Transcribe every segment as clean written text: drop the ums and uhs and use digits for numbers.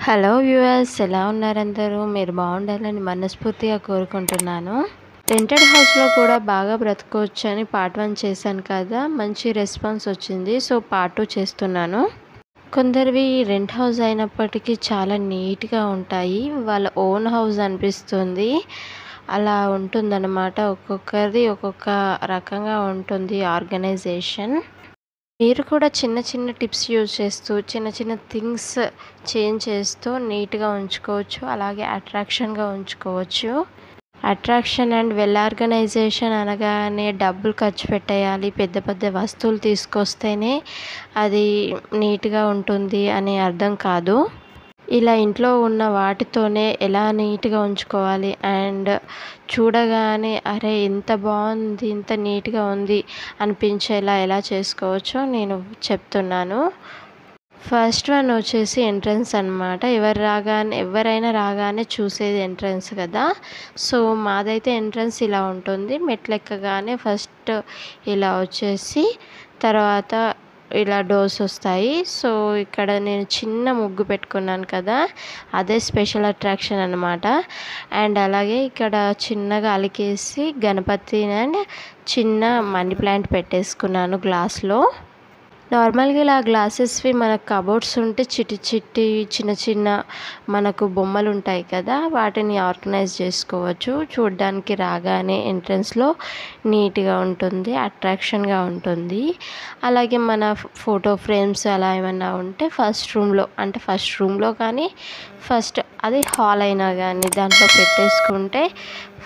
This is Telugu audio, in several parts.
హలో వ్యూవర్స్, ఎలా ఉన్నారు అందరూ? మీరు బాగుండాలని మనస్ఫూర్తిగా కోరుకుంటున్నాను. రెంటెడ్ హౌస్లో కూడా బాగా బ్రతకవచ్చు అని పార్ట్ 1 చేశాను కదా, మంచి రెస్పాన్స్ వచ్చింది. సో పార్ట్ 2 చేస్తున్నాను. కొందరివి రెంట్ హౌస్ అయినప్పటికీ చాలా నీట్గా ఉంటాయి. వాళ్ళ ఓన్ హౌస్ అనిపిస్తుంది. అలా ఉంటుందన్నమాట. ఒక్కొక్కరిది ఒక్కొక్క రకంగా ఉంటుంది ఆర్గనైజేషన్. మీరు కూడా చిన్న చిన్న టిప్స్ యూజ్ చేస్తూ చిన్న చిన్న థింగ్స్ చేంజ్ చేస్తూ నీట్గా ఉంచుకోవచ్చు. అలాగే అట్రాక్షన్గా ఉంచుకోవచ్చు. అట్రాక్షన్ అండ్ వెల్ ఆర్గనైజేషన్ అనగానే డబ్బులు ఖర్చు పెట్టేయాలి, పెద్ద పెద్ద వస్తువులు తీసుకొస్తేనే అది నీట్గా ఉంటుంది అని అర్థం కాదు. ఇలా ఇంట్లో ఉన్న వాటితోనే ఎలా నీట్గా ఉంచుకోవాలి అండ్ చూడగానే అరే ఇంత బాగుంది, ఇంత నీట్గా ఉంది అనిపించేలా ఎలా చేసుకోవచ్చో నేను చెప్తున్నాను. ఫస్ట్ వన్ వచ్చేసి ఎంట్రన్స్ అనమాట. ఎవరైనా రాగానే చూసేది ఎంట్రన్స్ కదా. సో మాదైతే ఎంట్రన్స్ ఇలా ఉంటుంది. మెట్లెక్కగానే ఫస్ట్ ఇలా వచ్చేసి తర్వాత ఇలా డోర్స్ వస్తాయి. సో ఇక్కడ నేను చిన్న ముగ్గు పెట్టుకున్నాను కదా, అదే స్పెషల్ అట్రాక్షన్ అనమాట. అండ్ అలాగే ఇక్కడ చిన్నగా అలికేసి గణపతిని అండ్ చిన్న మనీ ప్లాంట్ పెట్టేసుకున్నాను గ్లాస్లో. నార్మల్గా ఇలా గ్లాసెస్వి మనకు కబోర్డ్స్ ఉంటే చిట్టి చిన్న చిన్న మనకు బొమ్మలు ఉంటాయి కదా, వాటిని ఆర్గనైజ్ చేసుకోవచ్చు. చూడడానికి రాగానే ఎంట్రన్స్లో నీట్గా ఉంటుంది, అట్రాక్షన్గా ఉంటుంది. అలాగే మన ఫోటో ఫ్రేమ్స్ అలా ఏమన్నా ఉంటే ఫస్ట్ రూమ్లో కానీ ఫస్ట్ అది హాల్ అయినా కానీ దాంట్లో పెట్టేసుకుంటే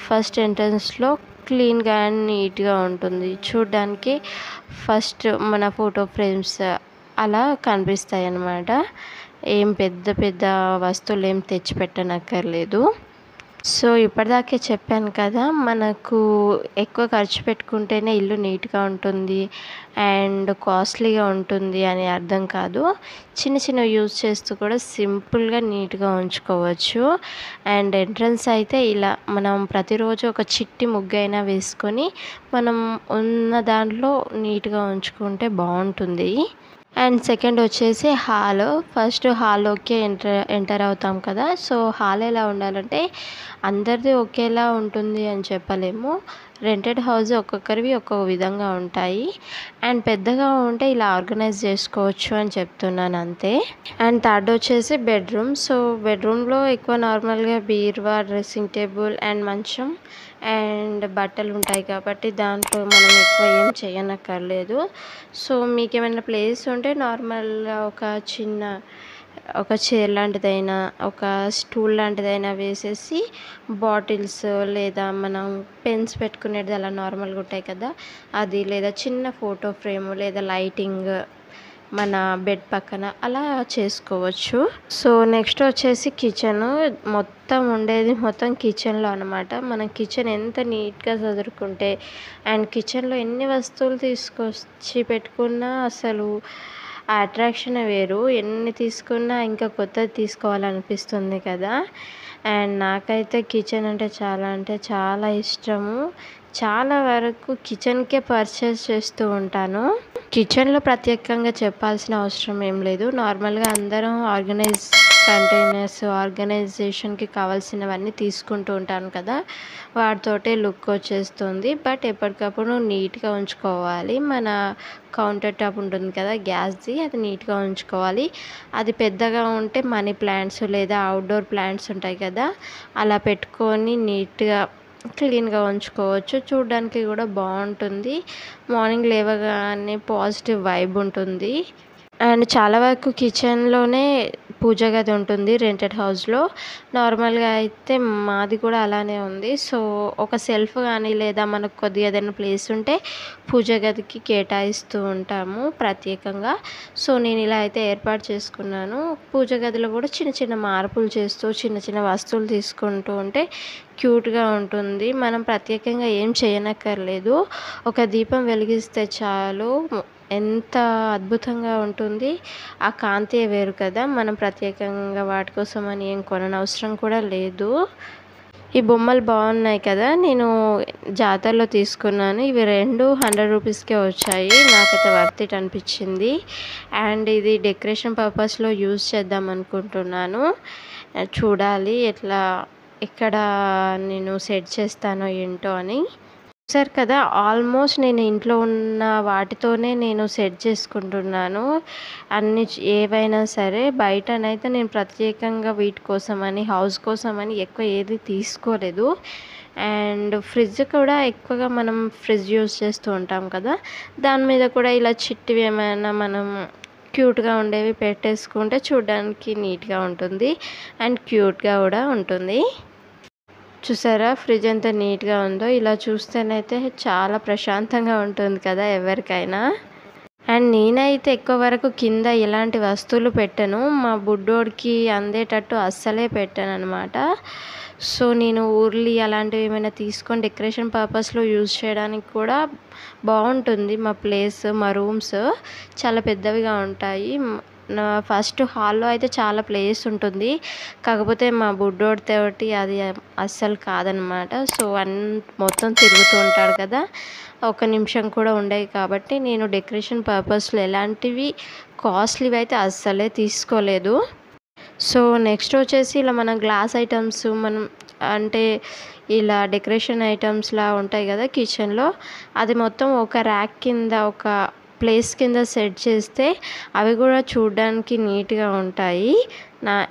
ఫస్ట్ ఎంట్రన్స్లో క్లీన్గా అండ్ నీట్గా ఉంటుంది. చూడ్డానికి ఫస్ట్ మన ఫోటో ఫ్రేమ్స్ అలా కనిపిస్తాయి అన్నమాట. ఏం పెద్ద పెద్ద వస్తువులు ఏం తెచ్చి పెట్టనక్కర్లేదు. సో ఇప్పటిదాకే చెప్పాను కదా, మనకు ఎక్కువ ఖర్చు పెట్టుకుంటేనే ఇల్లు నీట్గా ఉంటుంది అండ్ కాస్ట్లీగా ఉంటుంది అని అర్థం కాదు. చిన్న చిన్న యూజ్ చేస్తూ కూడా సింపుల్గా నీట్గా ఉంచుకోవచ్చు. అండ్ ఎంట్రన్స్ అయితే ఇలా మనం ప్రతిరోజు ఒక చిట్టి ముగ్గైనా వేసుకొని మనం ఉన్న దాంట్లో నీట్గా ఉంచుకుంటే బాగుంటుంది. అండ్ సెకండ్ వచ్చేసి హాల్. ఫస్ట్ హాల్లోకి ఎంటర్ అవుతాం కదా. సో హాల్ ఎలా ఉండాలంటే అందరిది ఒకేలా ఉంటుంది అని చెప్పలేము. రెంటెడ్ హౌస్ ఒక్కొక్కరివి ఒక్కొక్క విధంగా ఉంటాయి. అండ్ పెద్దగా ఉంటే ఇలా ఆర్గనైజ్ చేసుకోవచ్చు అని చెప్తున్నాను అంతే. అండ్ థర్డ్ వచ్చేసి బెడ్రూమ్. సో బెడ్రూమ్లో ఎక్కువ నార్మల్గా బీరువా, డ్రెస్సింగ్ టేబుల్ అండ్ మంచం అండ్ బట్టలు ఉంటాయి కాబట్టి దాంట్లో మనం ఎక్కువ ఏం చేయనక్కర్లేదు. సో మీకు ఏమైనా ప్లేస్ ఉంటే నార్మల్గా ఒక చైర్ లాంటిదైనా ఒక స్టూల్ లాంటిదైనా వేసేసి బాటిల్స్ లేదా మనం పెన్స్ పెట్టుకునేది అలా నార్మల్గా ఉంటాయి కదా, అది లేదా చిన్న ఫోటో ఫ్రేమ్ లేదా లైటింగ్ మన బెడ్ పక్కన అలా చేసుకోవచ్చు. సో నెక్స్ట్ వచ్చేసి కిచెన్. ఉండేది మొత్తం కిచెన్లో అనమాట. మనం కిచెన్ ఎంత నీట్గా చదురుకుంటే అండ్ కిచెన్లో ఎన్ని వస్తువులు తీసుకొచ్చి పెట్టుకున్నా అసలు ఆ అట్రాక్షన్ వేరు. ఎన్ని తీసుకున్నా ఇంకా కొత్తది తీసుకోవాలనిపిస్తుంది కదా. అండ్ నాకైతే కిచెన్ అంటే చాలా ఇష్టము. చాలా వరకు కిచెన్కే పర్చేస్ చేస్తూ ఉంటాను. కిచెన్లో ప్రత్యేకంగా చెప్పాల్సిన అవసరం ఏం లేదు. నార్మల్గా అందరం ఆర్గనైజేషన్కి కావాల్సినవన్నీ తీసుకుంటూ ఉంటాను కదా, వాటితోటే లుక్ వచ్చేస్తుంది. బట్ ఎప్పటికప్పుడు నీట్గా ఉంచుకోవాలి. మన కౌంటర్ టాప్ ఉంటుంది కదా గ్యాస్ది, అది నీట్గా ఉంచుకోవాలి. అది పెద్దగా ఉంటే మనీ ప్లాంట్స్ లేదా అవుట్డోర్ ప్లాంట్స్ ఉంటాయి కదా, అలా పెట్టుకొని నీట్గా క్లీన్గా ఉంచుకోవచ్చు. చూడడానికి కూడా బాగుంటుంది. మార్నింగ్ లేవగానే పాజిటివ్ వైబ్ ఉంటుంది. అండ్ చాలా వరకు కిచెన్లోనే పూజ గది ఉంటుంది రెంటెడ్ హౌస్లో. నార్మల్గా అయితే మాది కూడా అలానే ఉంది. సో ఒక సెల్ఫ్ కానీ లేదా మనకు కొద్దిగా ఏదైనా ప్లేస్ ఉంటే పూజ గదికి కేటాయిస్తూ ఉంటాము ప్రత్యేకంగా. సో నేను ఇలా అయితే ఏర్పాటు చేసుకున్నాను. పూజ గదిలో కూడా చిన్న చిన్న మార్పులు చేస్తూ చిన్న చిన్న వస్తువులు తీసుకుంటూ ఉంటే క్యూట్గా ఉంటుంది. మనం ప్రత్యేకంగా ఏం చేయనక్కర్లేదు. ఒక దీపం వెలిగిస్తే చాలు, ఎంత అద్భుతంగా ఉంటుంది. ఆ కాంతి వేరు కదా. మనం ప్రత్యేకంగా వాటి కోసం అని ఏం కొననవసరం కూడా లేదు. ఈ బొమ్మలు బాగున్నాయి కదా, నేను జాతరలో తీసుకున్నాను. ఇవి 2 100 రూపీస్కే వచ్చాయి. నాకైతే వర్త్ ఇట్ అనిపించింది. అండ్ ఇది డెకరేషన్ పర్పస్లో యూజ్ చేద్దాం అనుకుంటున్నాను. చూడాలి ఎక్కడ నేను సెట్ చేస్తానో ఏంటో అని. చూసారు కదా, ఆల్మోస్ట్ నేను ఇంట్లో ఉన్న వాటితోనే నేను సెట్ చేసుకుంటున్నాను. ఏవైనా సరే బయటనైతే నేను ప్రత్యేకంగా వీటి కోసమని, హౌస్ కోసమని ఎక్కువ ఏది తీసుకోలేదు. అండ్ ఫ్రిడ్జ్ కూడా ఎక్కువగా మనం ఫ్రిడ్జ్ యూజ్ చేస్తూ ఉంటాం కదా, దాని మీద కూడా ఇలా చిట్టివి ఏమైనా మనం క్యూట్గా ఉండేవి పెట్టేసుకుంటే చూడడానికి నీట్గా ఉంటుంది అండ్ క్యూట్గా కూడా ఉంటుంది. చూసారా ఫ్రిడ్జ్ ఎంత నీట్గా ఉందో. ఇలా చూస్తేనైతే చాలా ప్రశాంతంగా ఉంటుంది కదా ఎవరికైనా. అండ్ నేనైతే ఎక్కువ వరకు కింద ఎలాంటి వస్తువులు పెట్టను. మా బుడ్డోడికి అందేటట్టు అస్సలే పెట్టాను అనమాట. సో నేను ఊర్లీ అలాంటివి ఏమైనా తీసుకొని డెకరేషన్ పర్పస్లో యూజ్ చేయడానికి కూడా బాగుంటుంది. మా ప్లేస్, మా రూమ్స్ చాలా పెద్దవిగా ఉంటాయి. నా ఫస్ట్ హాల్లో అయితే చాలా ప్లేస్ ఉంటుంది. కాకపోతే మా బుడ్డోడితోటి అది అస్సలు కాదనమాట. సో మొత్తం తిరుగుతూ ఉంటాడు కదా, ఒక నిమిషం కూడా ఉండేవి. కాబట్టి నేను డెకరేషన్ పర్పస్లో ఎలాంటివి కాస్ట్లీవి అయితే అస్సలే తీసుకోలేదు. సో నెక్స్ట్ వచ్చేసి ఇలా మన గ్లాస్ ఐటమ్స్, మనం అంటే ఇలా డెకరేషన్ ఐటమ్స్లా ఉంటాయి కదా కిచెన్లో, అది మొత్తం ఒక ర్యాక్ కింద, ఒక ప్లేస్ కింద సెట్ చేస్తే అవి కూడా చూడడానికి నీట్గా ఉంటాయి.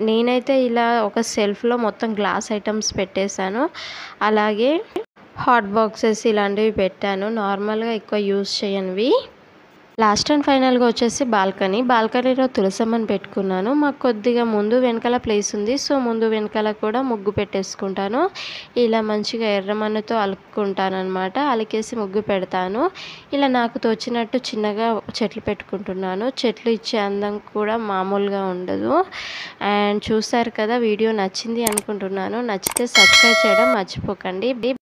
నేనైతే ఇలా ఒక సెల్ఫ్లో మొత్తం గ్లాస్ ఐటమ్స్ పెట్టేశాను. అలాగే హాట్ బాక్సెస్ ఇలాంటివి పెట్టాను, నార్మల్గా ఎక్కువ యూజ్ చేయనివి. లాస్ట్ అండ్ ఫైనల్గా వచ్చేసి బాల్కనీలో తులసమ్మని పెట్టుకున్నాను. మాకు కొద్దిగా ముందు వెనకాల ప్లేస్ ఉంది. సో ముందు వెనకాల కూడా ముగ్గు పెట్టేసుకుంటాను. ఇలా మంచిగా ఎర్రమన్నుతో అలుక్కుంటాను అనమాట. అలికేసి ముగ్గు పెడతాను. ఇలా నాకు తోచినట్టు చిన్నగా చెట్లు పెట్టుకుంటున్నాను. చెట్లు ఇచ్చే అందం కూడా మామూలుగా ఉండదు. అండ్ చూసారు కదా, వీడియో నచ్చింది అనుకుంటున్నాను. నచ్చితే సబ్స్క్రైబ్ చేయడం మర్చిపోకండి.